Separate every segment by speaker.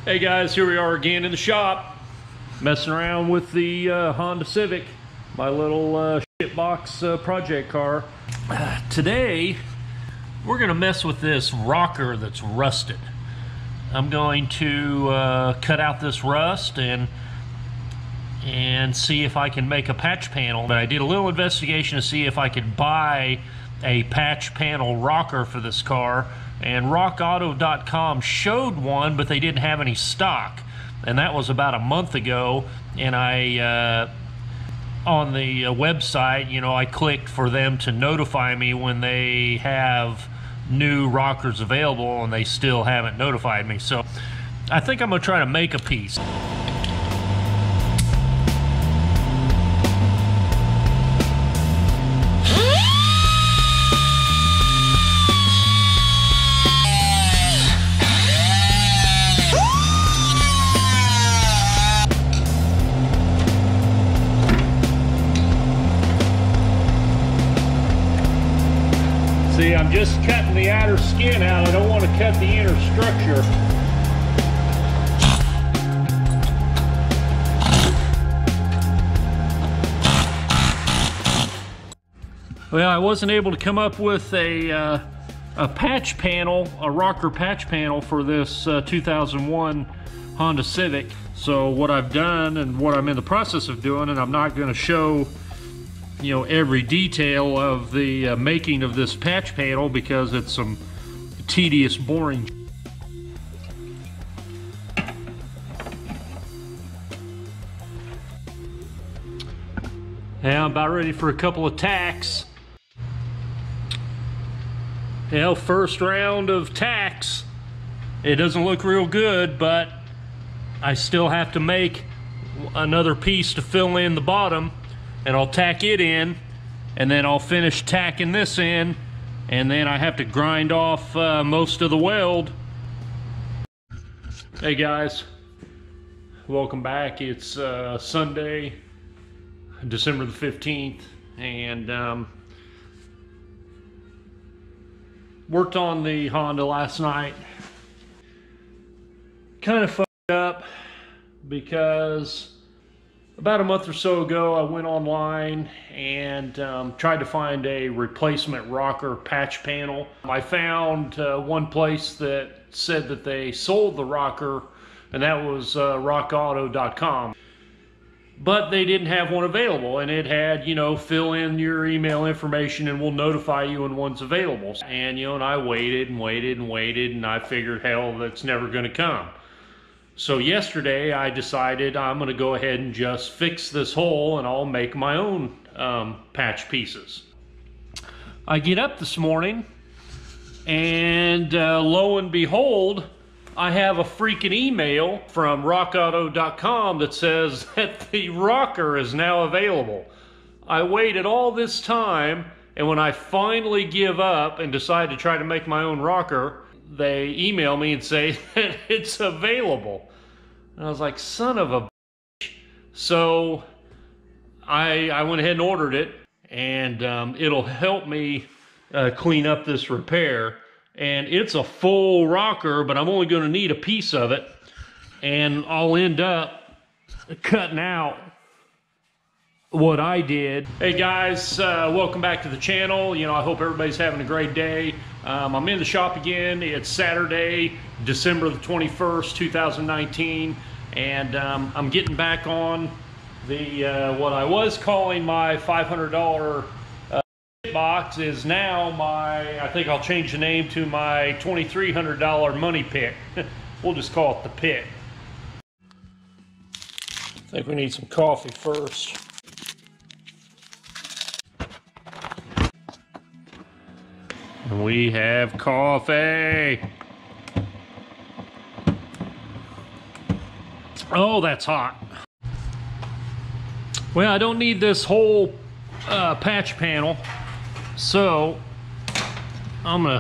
Speaker 1: Hey guys, here we are again in the shop, messing around with the Honda Civic, my little shitbox project car. Today, we're gonna mess with this rocker that's rusted. I'm going to cut out this rust and see if I can make a patch panel. But I did a little investigation to see if I could buy a patch panel rocker for this car, and rockauto.com showed one, but they didn't have any stock, and that was about a month ago. And I on the website, you know, I clicked for them to notify me when they have new rockers available, and they still haven't notified me. So I think I'm gonna try to make a piece. See, I'm just cutting the outer skin out. I don't want to cut the inner structure. Well, I wasn't able to come up with a patch panel, a rocker patch panel for this 2001 Honda Civic. So what I've done, and what I'm in the process of doing, and I'm not going to show, you know, every detail of the making of this patch panel because it's some tedious, boring. Yeah, I'm about ready for a couple of tacks. You know, first round of tacks. It doesn't look real good, but I still have to make another piece to fill in the bottom, and I'll tack it in, and then I'll finish tacking this in, and then I have to grind off most of the weld. Hey guys, welcome back. It's Sunday, December the 15th, and worked on the Honda last night. Kind of fucked up because about a month or so ago, I went online and tried to find a replacement rocker patch panel. I found one place that said that they sold the rocker, and that was rockauto.com. But they didn't have one available, and it had, you know, fill in your email information and we'll notify you when one's available. And, you know, and I waited and waited and waited, and I figured, hell, that's never gonna come. So yesterday I decided I'm going to go ahead and just fix this hole, and I'll make my own patch pieces. I get up this morning and lo and behold, I have a freaking email from rockauto.com that says that the rocker is now available. I waited all this time, and when I finally give up and decide to try to make my own rocker, they email me and say that it's available. And I was like, son of a bitch. So I went ahead and ordered it, and it'll help me clean up this repair. And it's a full rocker, but I'm only going to need a piece of it, and I'll end up cutting out what I did. Hey guys, welcome back to the channel. You know, I hope everybody's having a great day. I'm in the shop again. It's Saturday, December the 21st, 2019, and I'm getting back on the what I was calling my $500 box is now my, I think I'll change the name to my $2,300 money pit. We'll just call it the pit. I think we need some coffee first. And we have coffee. Oh, that's hot. Well, I don't need this whole patch panel, so I'm gonna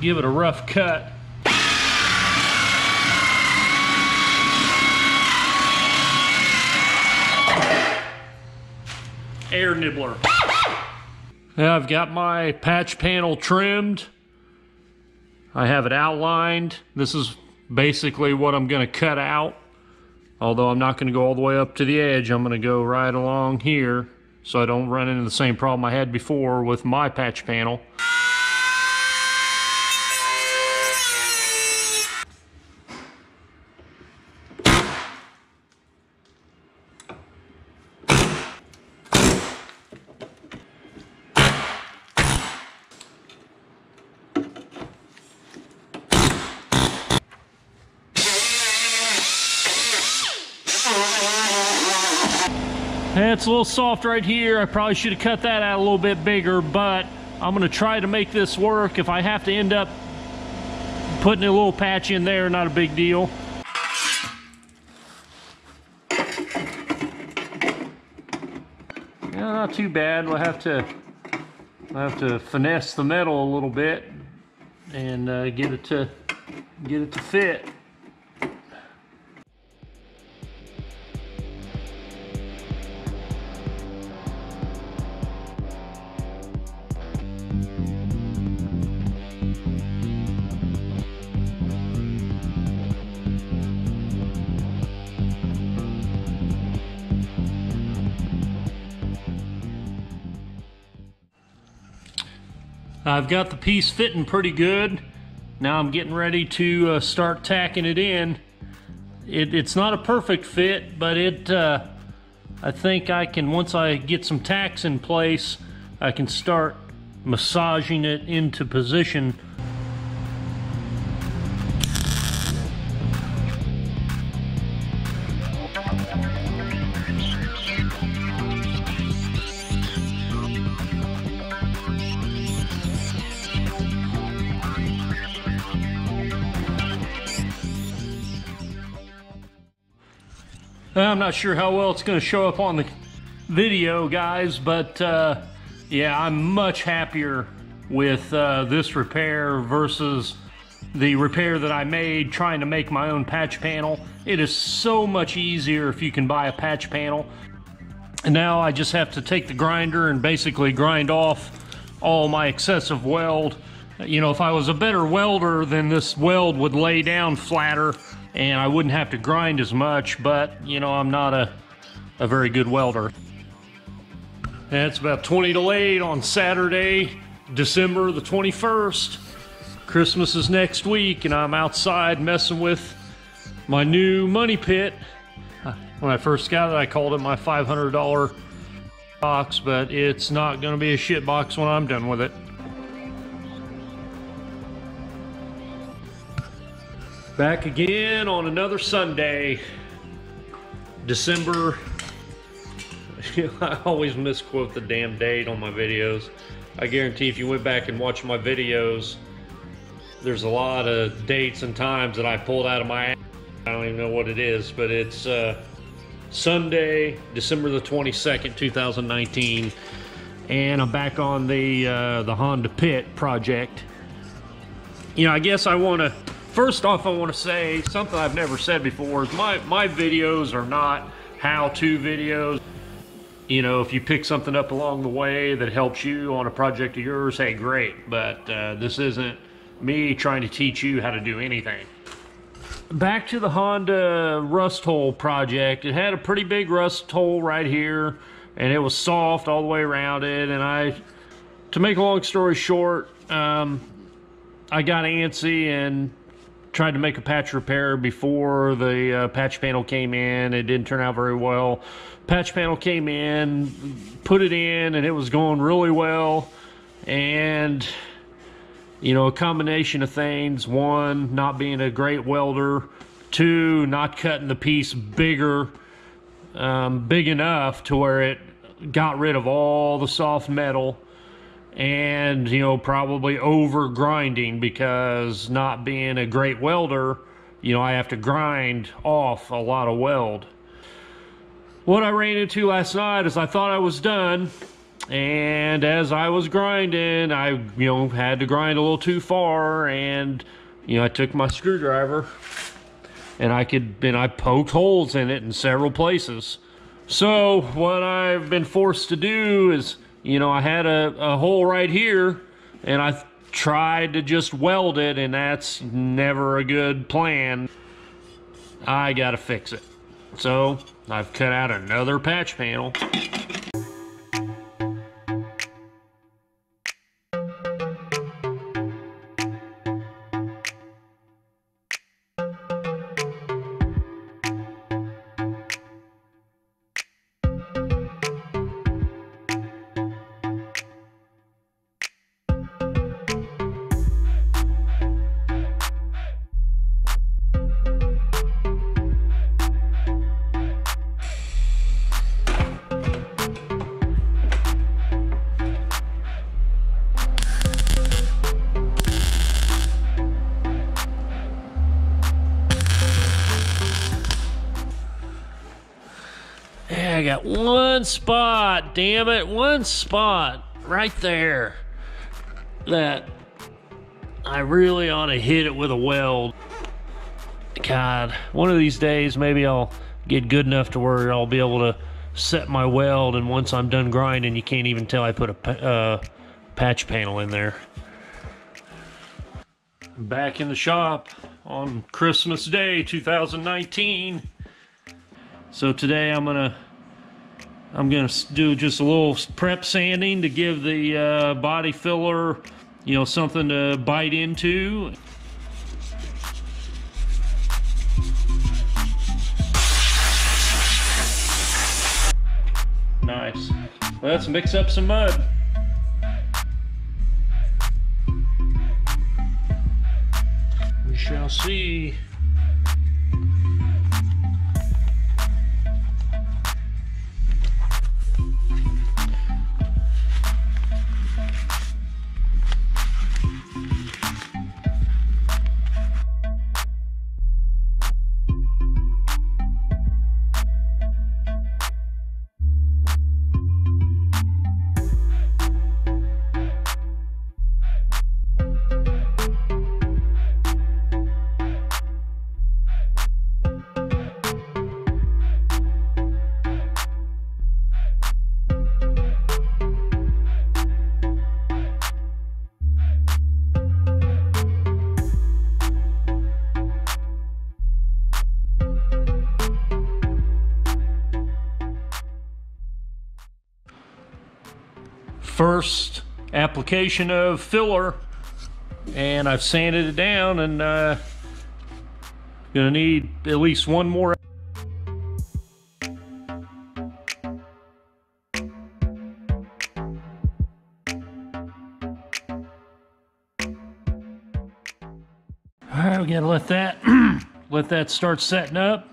Speaker 1: give it a rough cut. Air nibbler. Now I've got my patch panel trimmed, I have it outlined. This is basically what I'm going to cut out. Although I'm not going to go all the way up to the edge, I'm going to go right along here so I don't run into the same problem I had before with my patch panel. It's a little soft right here. I probably should have cut that out a little bit bigger, but I'm going to try to make this work. If I have to end up putting a little patch in there, not a big deal. Yeah, not too bad. I'll have to finesse the metal a little bit and get it to fit. I've got the piece fitting pretty good. Now I'm getting ready to start tacking it in. It's not a perfect fit, but I think I can, once I get some tacks in place, I can start massaging it into position. I'm not sure how well it's going to show up on the video, guys, but yeah, I'm much happier with this repair versus the repair that I made trying to make my own patch panel. It is so much easier if you can buy a patch panel. And now I just have to take the grinder and basically grind off all my excessive weld. You know, if I was a better welder, then this weld would lay down flatter and I wouldn't have to grind as much, but you know, I'm not a very good welder. And it's about 20 to 8 on Saturday, December the 21st. Christmas is next week, and I'm outside messing with my new money pit. When I first got it, I called it my $500 box, but it's not going to be a shit box when I'm done with it. Back again on another Sunday, December. I always misquote the damn date on my videos. I guarantee if you went back and watched my videos, there's a lot of dates and times that I pulled out of my ass. I don't even know what it is, but it's Sunday, December the 22nd, 2019, and I'm back on the Honda Pit project. You know, I guess I want to. First off, I want to say something I've never said before. My videos are not how-to videos. You know, if you pick something up along the way that helps you on a project of yours, hey, great. But this isn't me trying to teach you how to do anything. Back to the Honda rust hole project. It had a pretty big rust hole right here, and it was soft all the way around it. And to make a long story short, I got antsy and tried to make a patch repair before the patch panel came in. It didn't turn out very well. Patch panel came in, put it in, and it was going really well. And you know, a combination of things: one, not being a great welder; two, not cutting the piece big enough to where it got rid of all the soft metal. And, you know, probably over grinding, because not being a great welder, you know, I have to grind off a lot of weld. What I ran into last night is I thought I was done, and as I was grinding, I, you know, had to grind a little too far, and, you know, I took my screwdriver and I poked holes in it in several places. So what I've been forced to do is, you know, I had a hole right here, and I tried to just weld it, and that's never a good plan. I gotta fix it. So I've cut out another patch panel. I got one spot, damn it, one spot right there that I really ought to hit it with a weld. God, one of these days maybe I'll get good enough to where I'll be able to set my weld, and once I'm done grinding you can't even tell I put a patch panel in there. Back in the shop on Christmas Day 2019. So today I'm gonna do just a little prep sanding to give the body filler, you know, something to bite into. Nice. Let's mix up some mud. We shall see. First application of filler, and I've sanded it down, and gonna need at least one more. Alright, we gotta let that let that start setting up,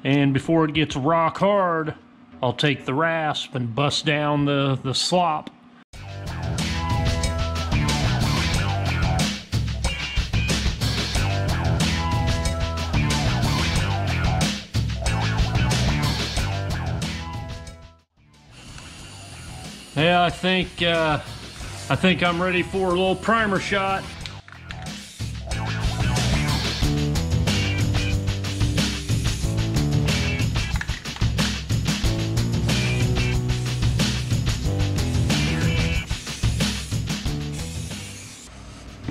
Speaker 1: and before it gets rock hard I'll take the rasp and bust down the slop. Yeah, I think I'm ready for a little primer shot.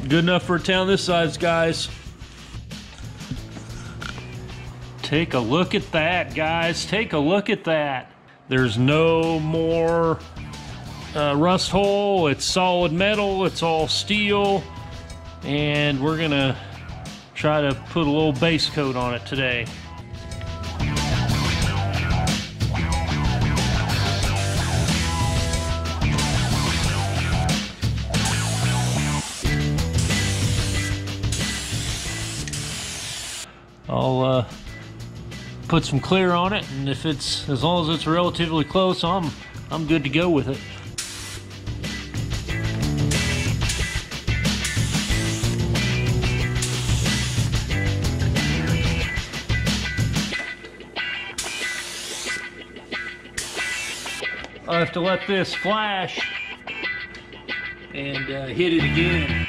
Speaker 1: Good enough for a town this size, guys. Take a look at that, guys. Take a look at that. There's no more rust hole. It's solid metal. It's all steel. And we're gonna try to put a little base coat on it today. I'll put some clear on it, and if it's, as long as it's relatively close, I'm good to go with it. I'll have to let this flash and hit it again.